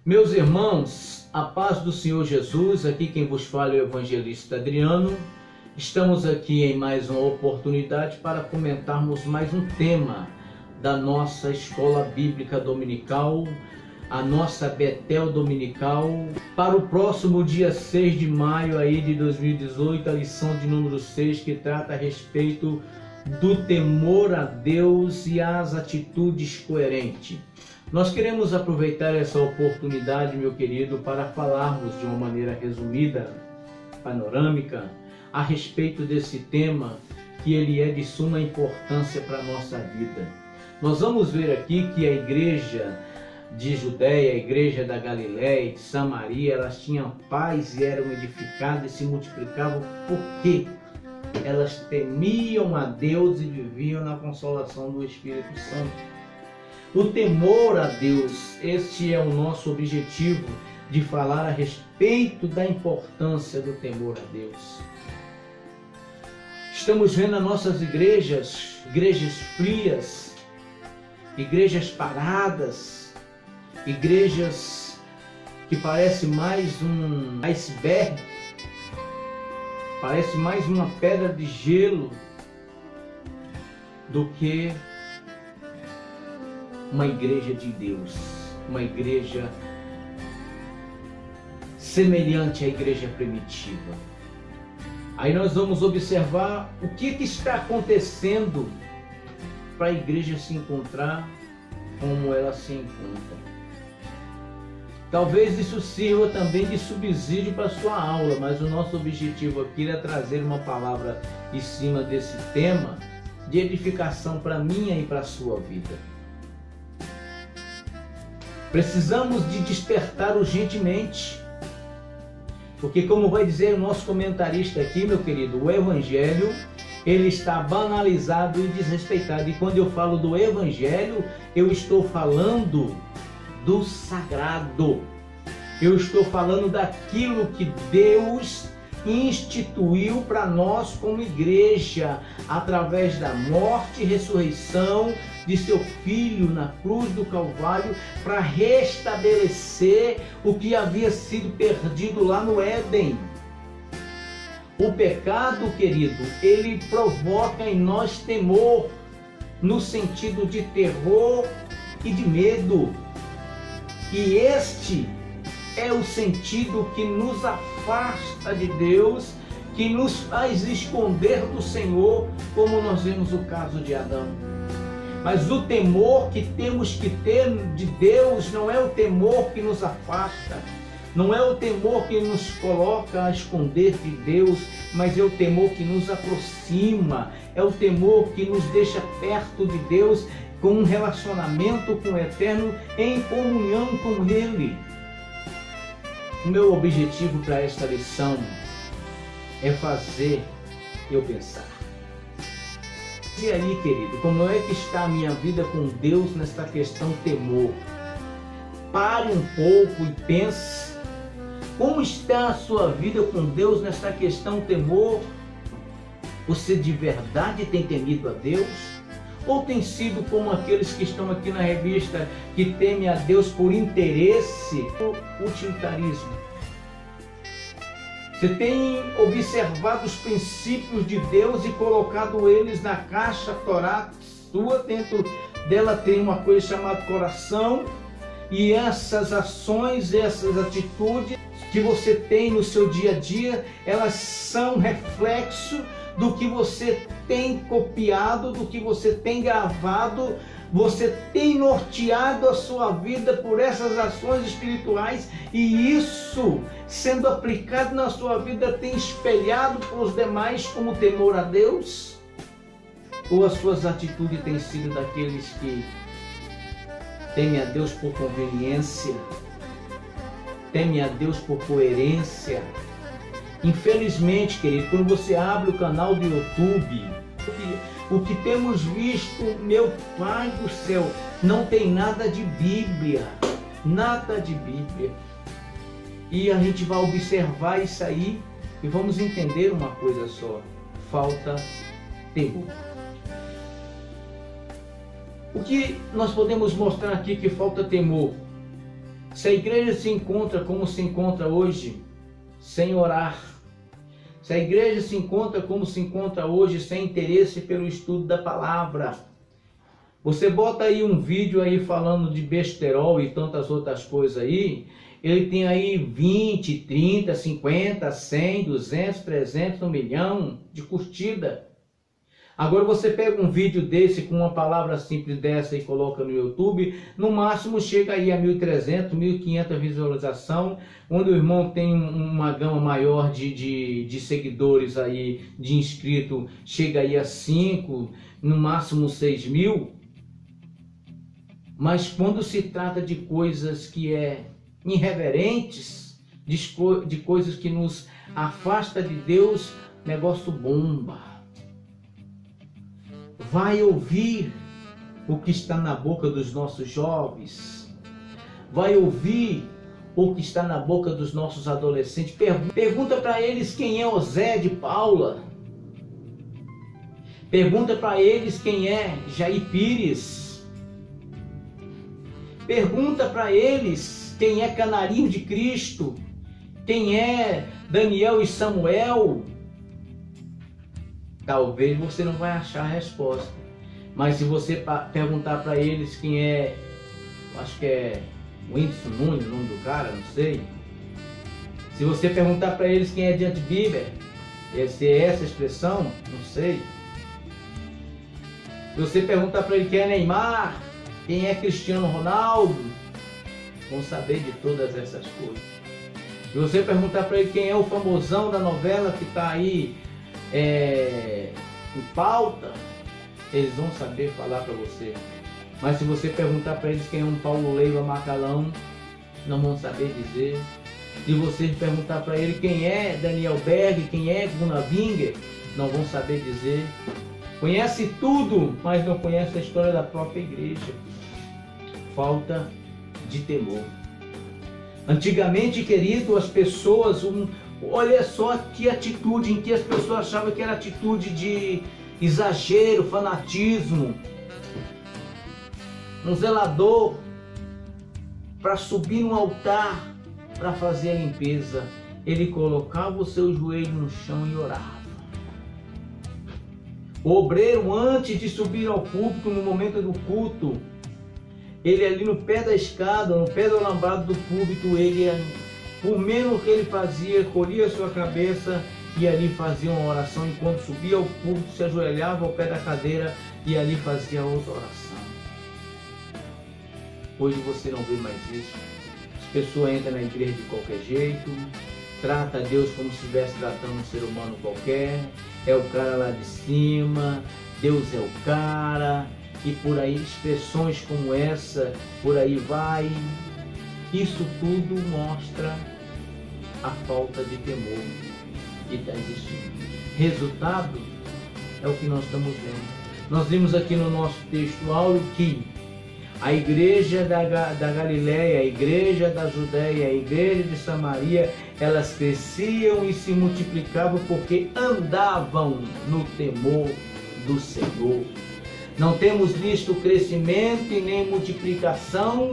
Meus irmãos, a paz do Senhor Jesus, aqui quem vos fala é o evangelista Adriano. Estamos aqui em mais uma oportunidade para comentarmos mais um tema da nossa escola bíblica dominical, a nossa Betel dominical, para o próximo dia 6 de maio aí de 2018, a lição de número 6, que trata a respeito do temor a Deus e as atitudes coerentes. Nós queremos aproveitar essa oportunidade, meu querido, para falarmos de uma maneira resumida, panorâmica, a respeito desse tema, que ele é de suma importância para a nossa vida. Nós vamos ver aqui que a igreja de Judéia, a igreja da Galiléia e de Samaria, elas tinham paz e eram edificadas e se multiplicavam porque elas temiam a Deus e viviam na consolação do Espírito Santo. O temor a Deus, este é o nosso objetivo de falar a respeito da importância do temor a Deus. Estamos vendo as nossas igrejas frias, igrejas paradas, igrejas que parece mais um iceberg, parece mais uma pedra de gelo do que uma igreja de Deus, uma igreja semelhante à igreja primitiva. Aí nós vamos observar o que está acontecendo para a igreja se encontrar como ela se encontra. Talvez isso sirva também de subsídio para a sua aula, mas o nosso objetivo aqui é trazer uma palavra em cima desse tema de edificação para a minha e para a sua vida. Precisamos de despertar urgentemente, porque como vai dizer o nosso comentarista aqui, meu querido, o evangelho, ele está banalizado e desrespeitado. E quando eu falo do evangelho, eu estou falando do sagrado. Eu estou falando daquilo que Deus instituiu para nós como igreja, através da morte e ressurreição de seu Filho na cruz do Calvário, para restabelecer o que havia sido perdido lá no Éden. O pecado, querido, ele provoca em nós temor, no sentido de terror e de medo. E este é o sentido que nos afasta de Deus, que nos faz esconder do Senhor, como nós vemos o caso de Adão. Mas o temor que temos que ter de Deus não é o temor que nos afasta, não é o temor que nos coloca a esconder de Deus, mas é o temor que nos aproxima, é o temor que nos deixa perto de Deus, com um relacionamento com o Eterno, em comunhão com Ele. O meu objetivo para esta lição é fazer eu pensar. E aí, querido, como é que está a minha vida com Deus nesta questão temor? Pare um pouco e pense. Como está a sua vida com Deus nesta questão temor? Você de verdade tem temido a Deus? Ou tem sido como aqueles que estão aqui na revista, que temem a Deus por interesse, por utilitarismo? Você tem observado os princípios de Deus e colocado eles na caixa Torá sua? Dentro dela tem uma coisa chamada coração, e essas ações, essas atitudes que você tem no seu dia a dia, elas são reflexo do que você tem copiado, do que você tem gravado. Você tem norteado a sua vida por essas ações espirituais, e isso, sendo aplicado na sua vida, tem espelhado para os demais como temor a Deus? Ou as suas atitudes têm sido daqueles que temem a Deus por conveniência, temem a Deus por coerência? Infelizmente, querido, quando você abre o canal do YouTube, o que temos visto, meu Pai do céu, não tem nada de Bíblia, nada de Bíblia. E a gente vai observar isso aí e vamos entender uma coisa só: falta temor. O que nós podemos mostrar aqui que falta temor? Se a igreja se encontra como se encontra hoje, sem orar, se a igreja se encontra como se encontra hoje, sem interesse pelo estudo da palavra, você bota aí um vídeo aí falando de besterol e tantas outras coisas aí, ele tem aí 20, 30, 50, 100, 200, 300, 1 milhão de curtida. Agora você pega um vídeo desse com uma palavra simples dessa e coloca no YouTube, no máximo chega aí a 1.300, 1.500 visualização, onde o irmão tem uma gama maior de seguidores aí, de inscritos, chega aí a 5, no máximo 6.000. Mas quando se trata de coisas que irreverentes, de coisas que nos afasta de Deus, negócio bomba. Vai ouvir o que está na boca dos nossos jovens. Vai ouvir o que está na boca dos nossos adolescentes. Pergunta para eles quem é Osé de Paula. Pergunta para eles quem é Jair Pires. Pergunta para eles quem é Canarinho de Cristo. Quem é Daniel e Samuel. Talvez você não vai achar a resposta. Mas se você perguntar para eles quem é, eu acho que é Whindersson Nunes, o nome do cara, não sei. Se você perguntar para eles quem é Justin Bieber, se é essa expressão, não sei. Se você perguntar para ele quem é Neymar, quem é Cristiano Ronaldo, vão saber de todas essas coisas. Se você perguntar para ele quem é o famosão da novela que está aí em pauta, eles vão saber falar para você. Mas se você perguntar para eles quem é um Paulo Leiva Macalão, não vão saber dizer. Se você perguntar para ele quem é Daniel Berg, quem é Gunnar Winger, não vão saber dizer. Conhece tudo, mas não conhece a história da própria igreja. Falta de temor. Antigamente, querido, as pessoas, olha só que atitude em que as pessoas achavam que era atitude de exagero, fanatismo. Um zelador para subir no altar para fazer a limpeza, ele colocava o seu joelho no chão e orava. O obreiro, antes de subir ao púlpito no momento do culto, ele ali no pé da escada, no pé do alambrado do púlpito, ele, por menos que ele fazia, colhia a sua cabeça e ali fazia uma oração, e quando subia ao púlpito se ajoelhava ao pé da cadeira e ali fazia outra oração. Hoje você não vê mais isso. As pessoas entram na igreja de qualquer jeito, trata Deus como se estivesse tratando um ser humano qualquer, é o cara lá de cima, Deus é o cara, e por aí expressões como essa, por aí vai. Isso tudo mostra a falta de temor que está existindo. Resultado é o que nós estamos vendo. Nós vimos aqui no nosso texto áureo que a igreja da Galileia, a igreja da Judéia, a igreja de Samaria, elas cresciam e se multiplicavam porque andavam no temor do Senhor. Não temos visto crescimento e nem multiplicação,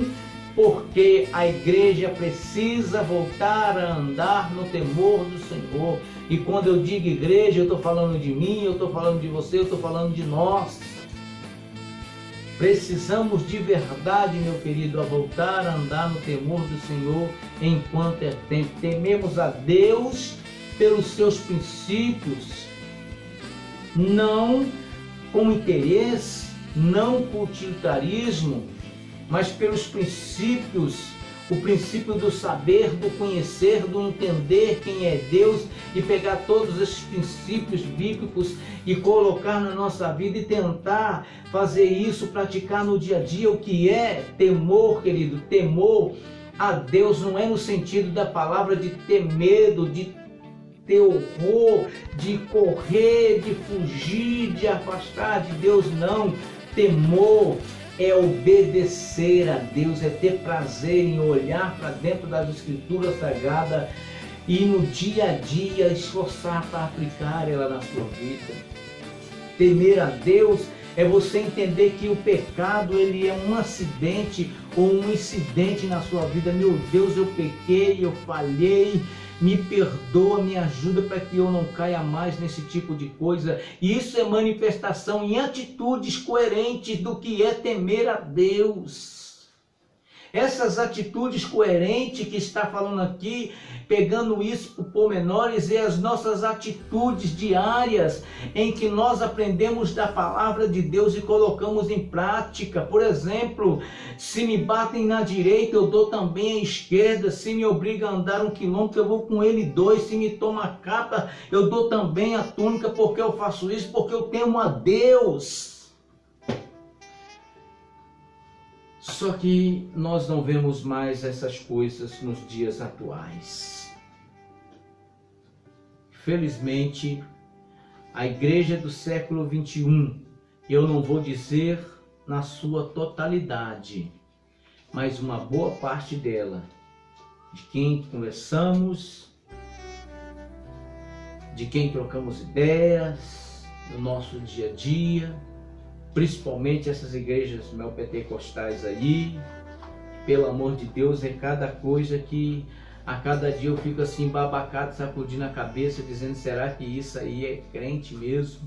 porque a igreja precisa voltar a andar no temor do Senhor. E quando eu digo igreja, eu estou falando de mim, eu estou falando de você, eu estou falando de nós. Precisamos de verdade, meu querido, a voltar a andar no temor do Senhor enquanto é tempo. Tememos a Deus pelos seus princípios, não com interesse, não com utilitarismo, mas pelos princípios, o princípio do saber, do conhecer, do entender quem é Deus e pegar todos esses princípios bíblicos e colocar na nossa vida e tentar fazer isso, praticar no dia a dia. O que é temor, querido? Temor a Deus não é no sentido da palavra de ter medo, de ter horror, de correr, de fugir, de afastar de Deus, não. Temor é obedecer a Deus, é ter prazer em olhar para dentro das Escrituras Sagradas e no dia a dia esforçar para aplicar ela na sua vida. Temer a Deus é você entender que o pecado ele é um acidente, ou um incidente na sua vida, meu Deus, eu pequei, eu falhei, me perdoa, me ajuda para que eu não caia mais nesse tipo de coisa. Isso é manifestação em atitudes coerentes do que é temer a Deus. Essas atitudes coerentes que está falando aqui, pegando isso por pormenores, é as nossas atitudes diárias em que nós aprendemos da palavra de Deus e colocamos em prática. Por exemplo, se me batem na direita, eu dou também à esquerda. Se me obriga a andar 1 quilômetro, eu vou com ele 2. Se me toma a capa, eu dou também a túnica. Porque eu faço isso? Porque eu temo a Deus. Só que nós não vemos mais essas coisas nos dias atuais. Felizmente, a igreja do século 21, eu não vou dizer na sua totalidade, mas uma boa parte dela, de quem conversamos, de quem trocamos ideias, no nosso dia a dia, principalmente essas igrejas neopentecostais aí, pelo amor de Deus, é cada coisa que a cada dia eu fico assim babacado, sacudindo a cabeça, dizendo, será que isso aí é crente mesmo?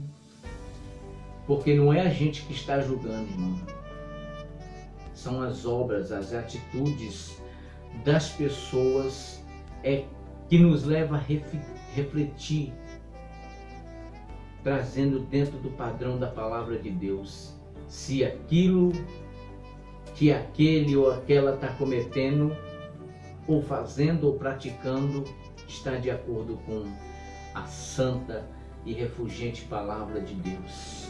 Porque não é a gente que está julgando, irmão. São as obras, as atitudes das pessoas que nos leva a refletir, trazendo dentro do padrão da palavra de Deus, se aquilo que aquele ou aquela está cometendo, ou fazendo, ou praticando, está de acordo com a santa e refulgente palavra de Deus.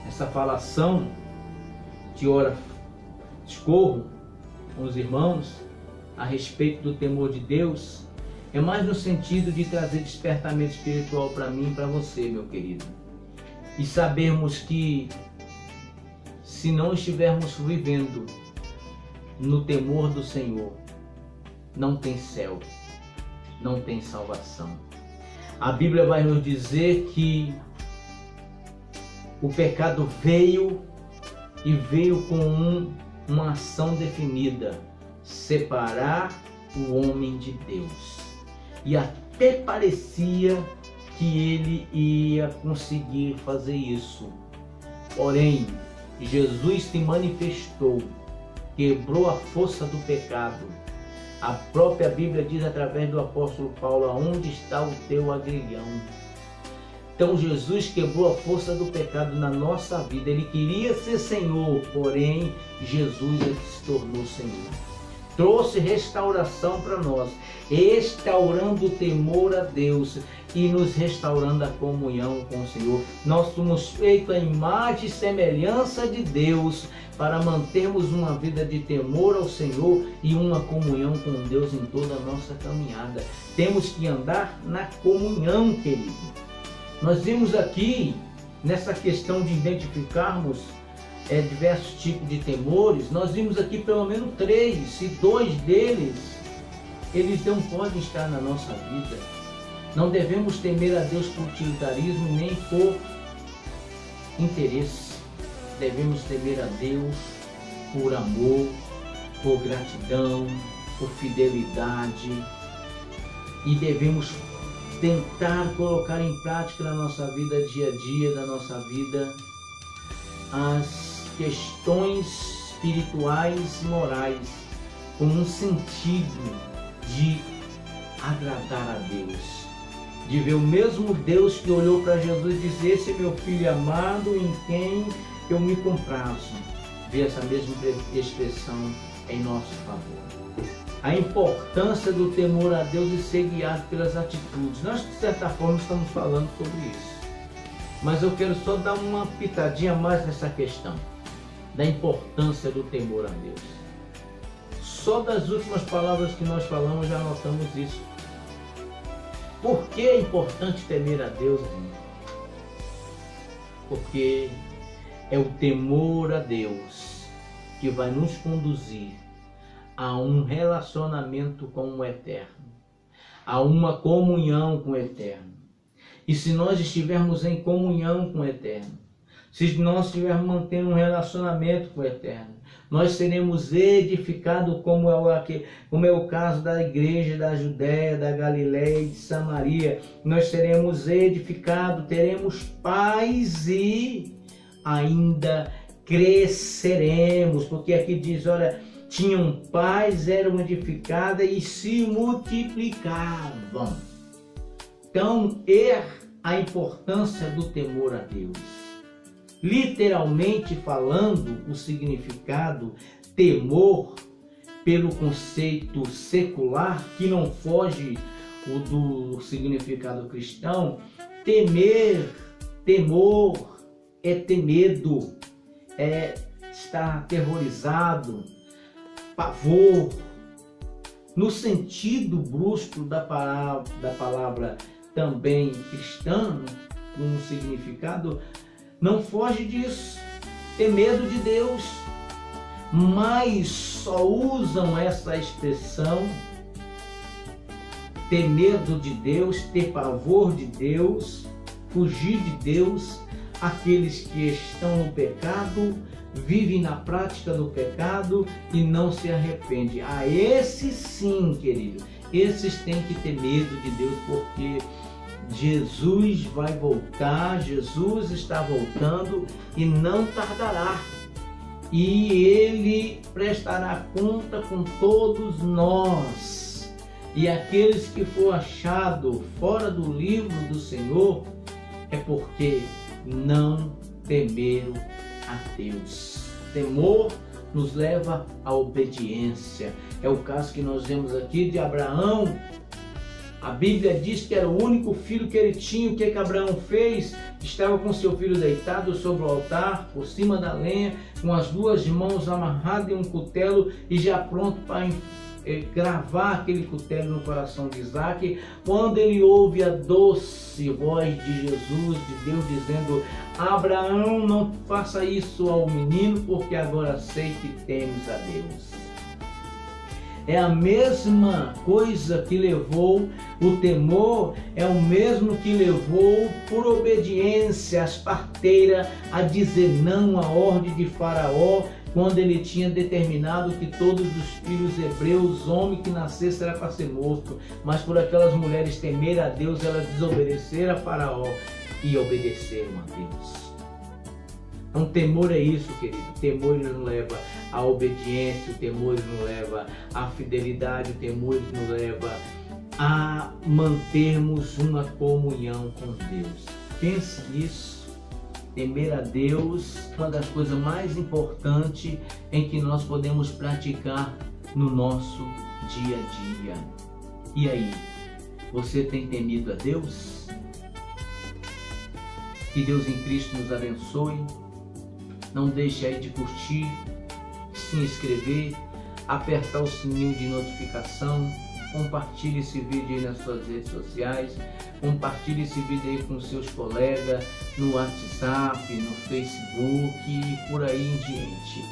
Essa falação que ora discorro com os irmãos a respeito do temor de Deus, é mais no sentido de trazer despertamento espiritual para mim e para você, meu querido. E sabermos que, se não estivermos vivendo no temor do Senhor, não tem céu, não tem salvação. A Bíblia vai nos dizer que o pecado veio e veio com uma ação definida: separar o homem de Deus. E até parecia que ele ia conseguir fazer isso. Porém, Jesus se manifestou, quebrou a força do pecado. A própria Bíblia diz através do apóstolo Paulo, aonde está o teu agrilhão? Então Jesus quebrou a força do pecado na nossa vida. Ele queria ser Senhor, porém Jesus se tornou Senhor. Trouxe restauração para nós, restaurando o temor a Deus e nos restaurando a comunhão com o Senhor. Nós somos feitos à imagem e semelhança de Deus para mantermos uma vida de temor ao Senhor e uma comunhão com Deus em toda a nossa caminhada. Temos que andar na comunhão, querido. Nós vimos aqui, nessa questão de identificarmos diversos tipos de temores, nós vimos aqui pelo menos 3, e 2 deles, eles não podem estar na nossa vida. Não devemos temer a Deus por utilitarismo, nem por interesse. Devemos temer a Deus por amor, por gratidão, por fidelidade, e devemos tentar colocar em prática na nossa vida, dia a dia da nossa vida, as questões espirituais e morais, com um sentido de agradar a Deus, de ver o mesmo Deus que olhou para Jesus e disse: esse é meu filho amado em quem eu me comprazo. Ver essa mesma expressão em nosso favor. A importância do temor a Deus e ser guiado pelas atitudes. Nós, de certa forma, estamos falando sobre isso, mas eu quero só dar uma pitadinha mais nessa questão da importância do temor a Deus. Só das últimas palavras que nós falamos já notamos isso. Por que é importante temer a Deus, irmão? Porque é o temor a Deus que vai nos conduzir a um relacionamento com o Eterno, a uma comunhão com o Eterno. E se nós estivermos em comunhão com o Eterno, se nós estivermos mantendo um relacionamento com o Eterno, nós seremos edificados como é o caso da igreja da Judéia, da Galileia e de Samaria. Nós seremos edificados, teremos paz e ainda cresceremos, porque aqui diz, olha, tinham paz, eram edificadas e se multiplicavam. Então, a importância do temor a Deus. Literalmente falando, o significado temor, pelo conceito secular, que não foge do significado cristão, temor é ter medo, é estar aterrorizado, pavor. No sentido brusco da palavra também cristã, com um significado, não foge disso, ter medo de Deus, mas só usam essa expressão, ter medo de Deus, ter pavor de Deus, fugir de Deus, aqueles que estão no pecado, vivem na prática do pecado e não se arrependem. A esses sim, querido, esses têm que ter medo de Deus, porque Jesus vai voltar, Jesus está voltando e não tardará. E Ele prestará conta com todos nós. E aqueles que for achado fora do livro do Senhor é porque não temeram a Deus. Temor nos leva à obediência. É o caso que nós vemos aqui de Abraão. A Bíblia diz que era o único filho que ele tinha. O que Abraão fez? Estava com seu filho deitado sobre o altar, por cima da lenha, com as duas mãos amarradas em um cutelo e já pronto para gravar aquele cutelo no coração de Isaac, quando ele ouve a doce voz de Jesus, de Deus dizendo: Abraão, não faça isso ao menino, porque agora sei que temes a Deus. É a mesma coisa que levou o temor, é o mesmo que levou por obediência as parteiras a dizer não à ordem de Faraó, quando ele tinha determinado que todos os filhos hebreus, homem que nascesse, era para ser morto. Mas por aquelas mulheres temer a Deus, elas desobedeceram a Faraó e obedeceram a Deus. Então, temor é isso, querido. O temor nos leva à obediência, o temor nos leva à fidelidade, o temor nos leva a mantermos uma comunhão com Deus. Pense nisso. Temer a Deus é uma das coisas mais importantes em que nós podemos praticar no nosso dia a dia. E aí, você tem temido a Deus? Que Deus em Cristo nos abençoe. Não deixe aí de curtir, se inscrever, apertar o sininho de notificação, compartilhe esse vídeo aí nas suas redes sociais, compartilhe esse vídeo aí com seus colegas no WhatsApp, no Facebook e por aí em diante.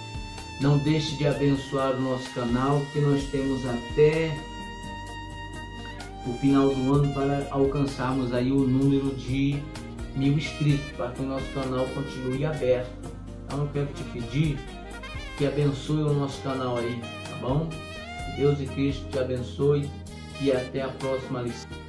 Não deixe de abençoar o nosso canal, que nós temos até o final do ano para alcançarmos aí o número de 1000 inscritos, para que o nosso canal continue aberto. Então eu quero te pedir que abençoe o nosso canal aí, tá bom? Que Deus e Cristo te abençoe e até a próxima lição.